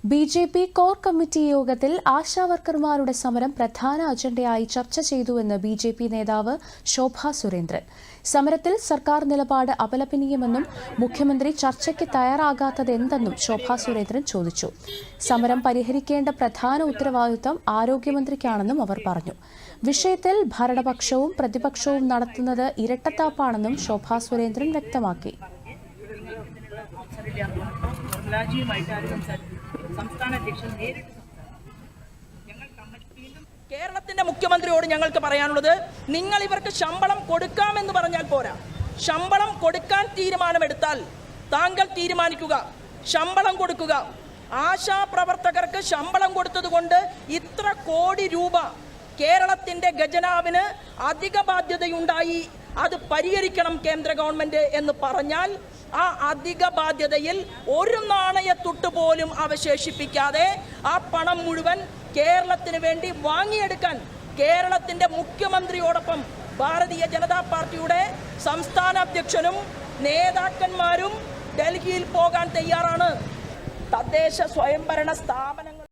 BJP. Core committee യോഗത്തിൽ ആശാവർക്കർമാരുടെ സമരം പ്രധാന അജണ്ടയായി ചർച്ച ചെയ്തുവെന്ന് ബി.ജെ.പി. നേതാവ് ശോഭാ സുരേന്ദ്രൻ. സമരത്തിൽ സർക്കാർ നിലപാട് അപലപനീയമെന്നും മുഖ്യമന്ത്രി ചർച്ചയ്ക്ക് തയ്യാറാകാത്തതെന്തെന്നും ശോഭാ സുരേന്ദ്രൻ ചോദിച്ചു. സമരം പരിഹരിക്കേണ്ട പ്രധാന ഉത്തരവാദിത്തം ആരോഗ്യമന്ത്രിക്കാണെന്നും അവർ പറഞ്ഞു. വിഷയത്തിൽ ഭരണപക്ഷവും പ്രതിപക്ഷവും നടത്തുന്നത് ഇരട്ടത്താപ്പാണെന്നും ശോഭാ സുരേന്ദ്രൻ വ്യക്തമാക്കി. കേരളത്തിന്റെ മുഖ്യമന്ത്രിയോട് ഞങ്ങൾക്ക് പറയാനുള്ളത്, നിങ്ങൾ ഇവർക്ക് ശമ്പളം കൊടുക്കാമെന്ന് പറഞ്ഞാൽ പോരാ. ശമ്പളം കൊടുക്കാൻ തീരുമാനമെടുത്താൽ താങ്കൾ തീരുമാനിക്കുക, ശമ്പളം കൊടുക്കുക. ആശാപ്രവർത്തകർക്ക് ശമ്പളം കൊടുത്തതുകൊണ്ട് ഇത്ര കോടി രൂപ കേരളത്തിന്റെ ഖജനാവിന് അധിക ബാധ്യതയുണ്ടായി, അത് പരിഹരിക്കണം കേന്ദ്ര ഗവൺമെന്റ് എന്ന് പറഞ്ഞാൽ ആ അധിക ബാധ്യതയിൽ ഒരു നാണയത്തുട്ട് പോലും അവശേഷിപ്പിക്കാതെ ആ പണം മുഴുവൻ കേരളത്തിന് വേണ്ടി വാങ്ങിയെടുക്കാൻ കേരളത്തിന്റെ മുഖ്യമന്ത്രിയോടൊപ്പം ഭാരതീയ ജനതാ പാർട്ടിയുടെ സംസ്ഥാന അധ്യക്ഷനും നേതാക്കന്മാരും ഡൽഹിയിൽ പോകാൻ തയ്യാറാണ്. തദ്ദേശ സ്വയംഭരണ സ്ഥാപനങ്ങൾ